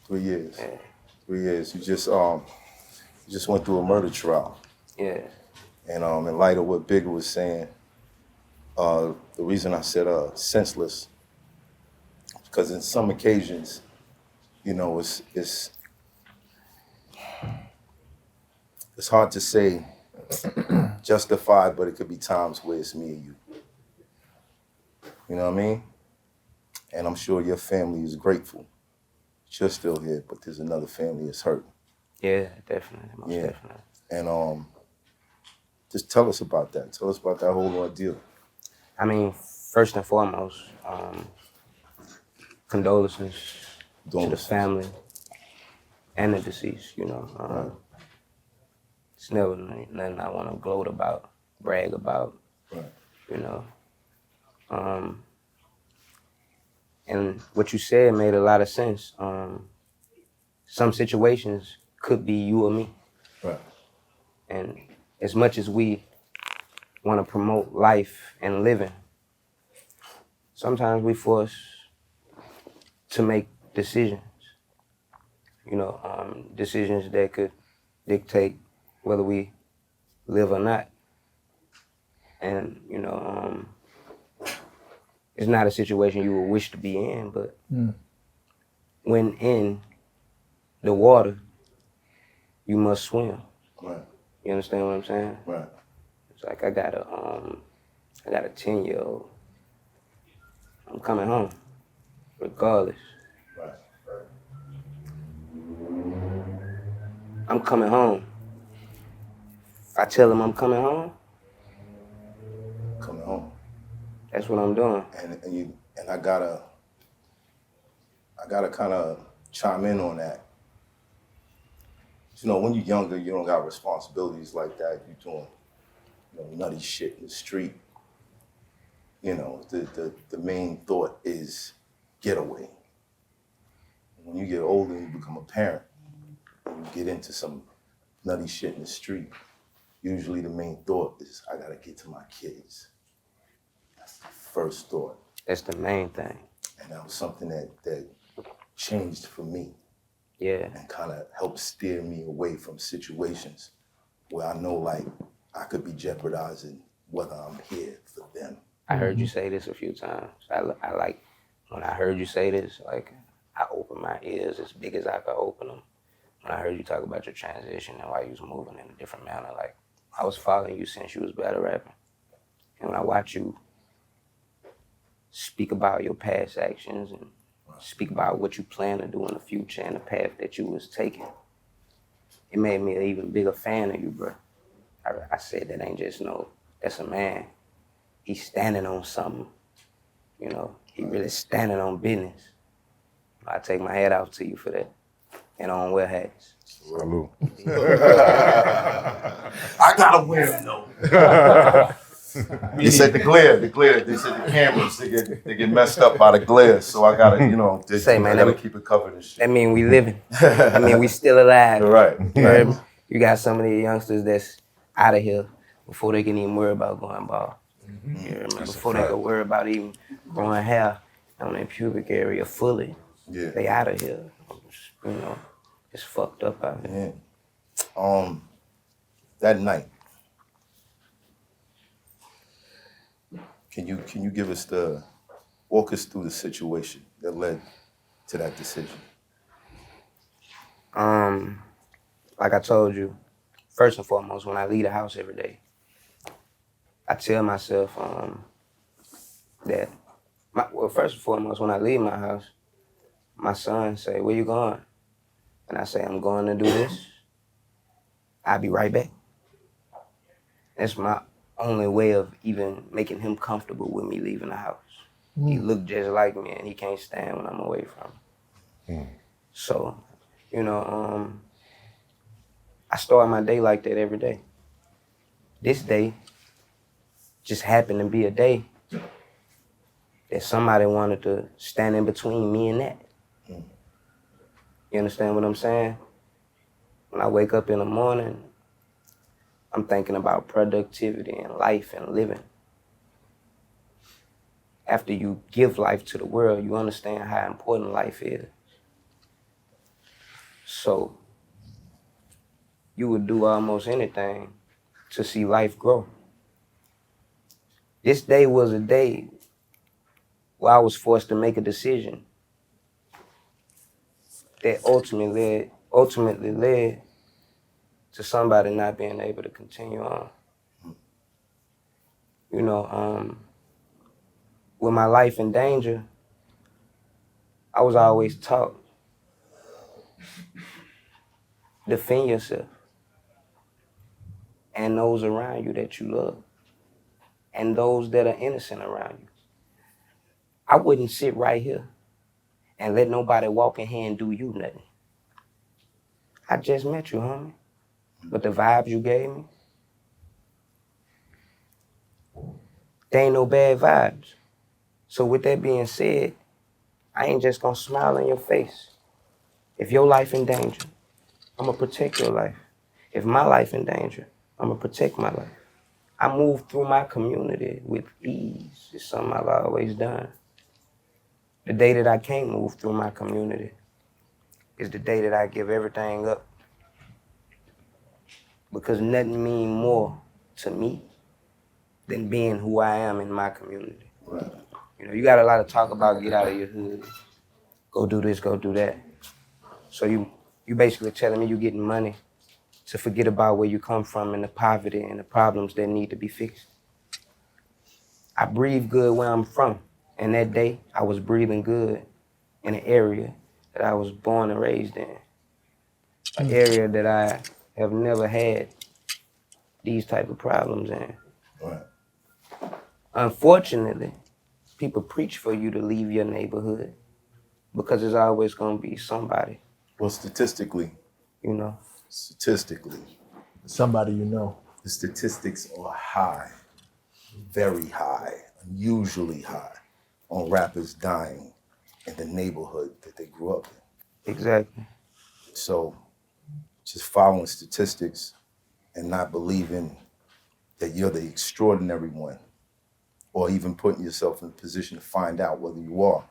3 years. Yeah. 3 years. You just went through a murder trial. Yeah. And in light of what Bigga was saying, the reason I said senseless, because in some occasions, you know, it's hard to say justified, but it could be times where it's me and you. You know what I mean? And I'm sure your family is grateful that you're still here, but there's another family that's hurting. Yeah, definitely, most definitely. And just tell us about that. Tell us about that whole ordeal. I mean, first and foremost, condolences to the family and the deceased, you know. Right. It's never nothing I want to gloat about, brag about, Right. you know. And what you said made a lot of sense. Some situations could be you or me. Right. And as much as we want to promote life and living, sometimes we force to make decisions, you know, decisions that could dictate whether we live or not. And, you know, it's not a situation you would wish to be in, but when in the water, you must swim. Right. You understand what I'm saying? Right. It's like I got a 10-year-old. I'm coming home, regardless. Right. I'm coming home. If I tell him I'm coming home, Coming home. that's what I'm doing. And I gotta kind of chime in on that. You know, when you're younger, you don't got responsibilities like that. You're doing, you know, nutty shit in the street. You know, the main thought is getaway. When you get older and you become a parent, and you get into some nutty shit in the street, usually the main thought is, I gotta get to my kids. That's the first thought. That's the main thing. And that was something that changed for me. Yeah. And kind of helped steer me away from situations where I know, like, I could be jeopardizing whether I'm here for them. I heard you say this a few times. I like, when I heard you say this, like, I opened my ears as big as I could open them. When I heard you talk about your transition and why you was moving in a different manner, like, I was following you since you was battle rapping. And when I watch you speak about your past actions and speak about what you plan to do in the future and the path that you was taking, it made me an even bigger fan of you, bro. I said that ain't just no, that's a man. He's standing on something, you know. He really standing on business. I take my hat off to you for that. And I don't wear hats. Salute. I gotta wear them though. They said the glare. They said the cameras, they get messed up by the glare. So I gotta, you know, Say, man, I gotta keep it covered and shit. That mean we living. I mean we still alive. Right. You got some of the youngsters that's out of here before they can even worry about going ball. Before they can worry about even growing hair on their pubic area fully. Yeah. They out of here. You know, it's fucked up out here. Yeah. That night, can you give us walk us through the situation that led to that decision? Like I told you, first and foremost, when I leave the house every day, I tell myself that, first and foremost, when I leave my house, my son say, "Where you going?" And I say, "I'm going to do this. I'll be right back." That's my only way of even making him comfortable with me leaving the house. He look just like me and he can't stand when I'm away from him. So, you know, I start my day like that every day. This day just happened to be a day that somebody wanted to stand in between me and that. You understand what I'm saying? When I wake up in the morning, I'm thinking about productivity and life and living. After you give life to the world, you understand how important life is. So you would do almost anything to see life grow. This day was a day where I was forced to make a decision that ultimately led to somebody not being able to continue on. You know, with my life in danger, I was always taught, defend yourself and those around you that you love and those that are innocent around you. I wouldn't sit right here and let nobody walk in here and do you nothing. I just met you, homie. But the vibes you gave me, they ain't no bad vibes. So with that being said, I ain't just gonna smile in your face. If your life in danger, I'm gonna protect your life. If my life in danger, I'm gonna protect my life. I move through my community with ease. It's something I've always done. The day that I can't move through my community is the day that I give everything up. Because nothing means more to me than being who I am in my community. Right. You know, you got a lot of talk about get out of your hood, go do this, go do that. So you basically telling me you getting money to forget about where you come from and the poverty and the problems that need to be fixed. I breathe good where I'm from. And that day, I was breathing good in an area that I was born and raised in. An area that I have never had these type of problems in. Right. Unfortunately, people preach for you to leave your neighborhood because there's always gonna be somebody, Well, statistically, you know. Somebody you know. the statistics are high, very high, unusually high, on rappers dying in the neighborhood that they grew up in. Exactly. So just following statistics and not believing that you're the extraordinary one, or even putting yourself in a position to find out whether you are,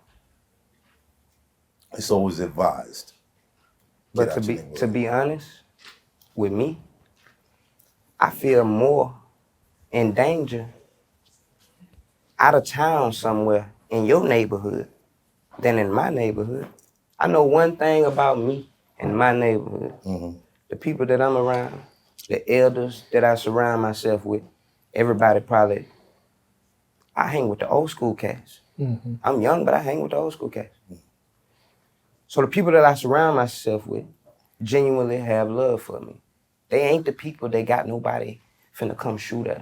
it's always advised. But to be honest with me, I feel more in danger out of town somewhere in your neighborhood than in my neighborhood. I know one thing about me and my neighborhood. Mm-hmm. The people that I'm around, the elders that I surround myself with, everybody probably, I hang with the old school cats. Mm-hmm. I'm young, but I hang with the old school cats. So the people that I surround myself with genuinely have love for me. They ain't the people that got nobody finna come shoot at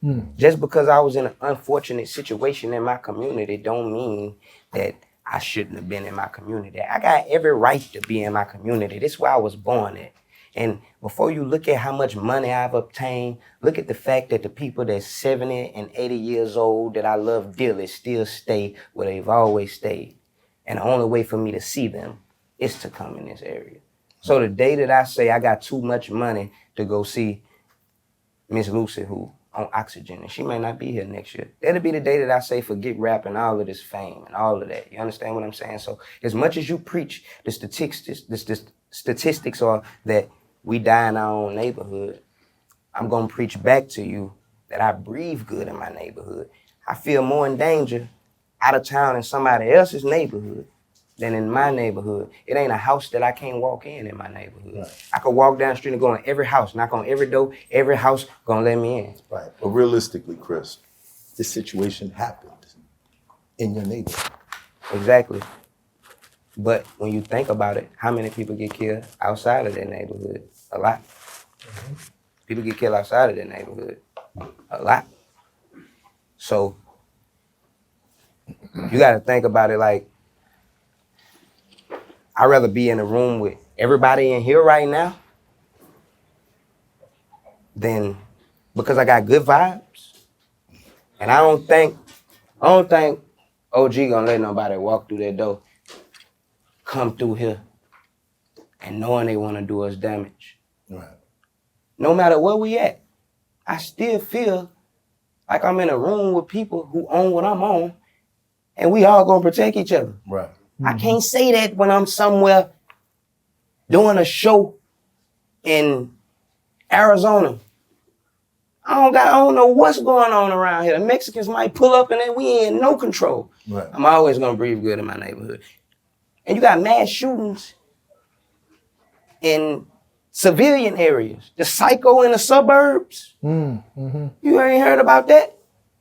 them. Just because I was in an unfortunate situation in my community don't mean that I shouldn't have been in my community. I got every right to be in my community. This is where I was born at. And before you look at how much money I've obtained, look at the fact that the people that's 70 and 80 years old that I love dearly still stay where they've always stayed. And the only way for me to see them is to come in this area. So the day that I say I got too much money to go see Miss Lucy, who on oxygen, and she may not be here next year, that'll be the day that I say forget rap and all of this fame and all of that. You understand what I'm saying? So as much as you preach the statistics are that we die in our own neighborhood, I'm gonna preach back to you that I breathe good in my neighborhood. I feel more in danger out of town in somebody else's neighborhood than in my neighborhood. It ain't a house that I can't walk in my neighborhood. Right. I could walk down the street and go in every house, knock on every door, every house gonna let me in. Right. But realistically, Chris, this situation happened in your neighborhood. Exactly. But when you think about it, how many people get killed outside of their neighborhood? A lot. Mm-hmm. People get killed outside of their neighborhood. A lot. So you gotta think about it like, I'd rather be in a room with everybody in here right now than, because I got good vibes. And I don't think OG gonna let nobody walk through that door, come through here, and knowing they wanna do us damage. Right. No matter where we at, I still feel like I'm in a room with people who own what I'm on, and we all gonna protect each other. Right. Mm-hmm. I can't say that when I'm somewhere doing a show in Arizona. I don't know what's going on around here. The Mexicans might pull up and then we ain't no control. Right. I'm always gonna breathe good in my neighborhood. And you got mass shootings in civilian areas. The psycho in the suburbs. You ain't heard about that?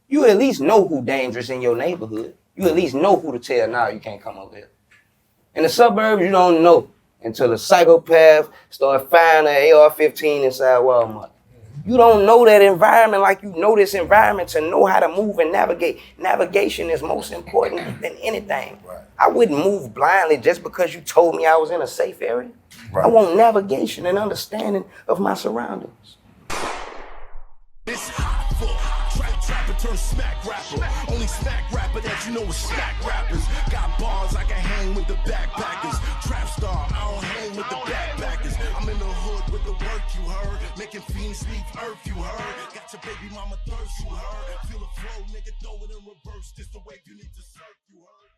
You at least know who dangerous in your neighborhood. You at least know who to tell now you can't come over here. In the suburbs, you don't know until the psychopath start firing an AR-15 inside Walmart. You don't know that environment like you know this environment to know how to move and navigate. Navigation is most important than anything. Right. I wouldn't move blindly just because you told me I was in a safe area. Right. I want navigation and understanding of my surroundings. It's trapper turn smack rapper. Only smack rapper that you know is smack rappers. Got bars I can hang with the backpackers. Trap star, I don't hang with the backpackers. I'm in the hood with the work you heard. Making fiends leave earth you heard. Got your baby mama thirst you heard. Feel the flow, nigga, throw it in reverse. This the wave you need to surf you heard.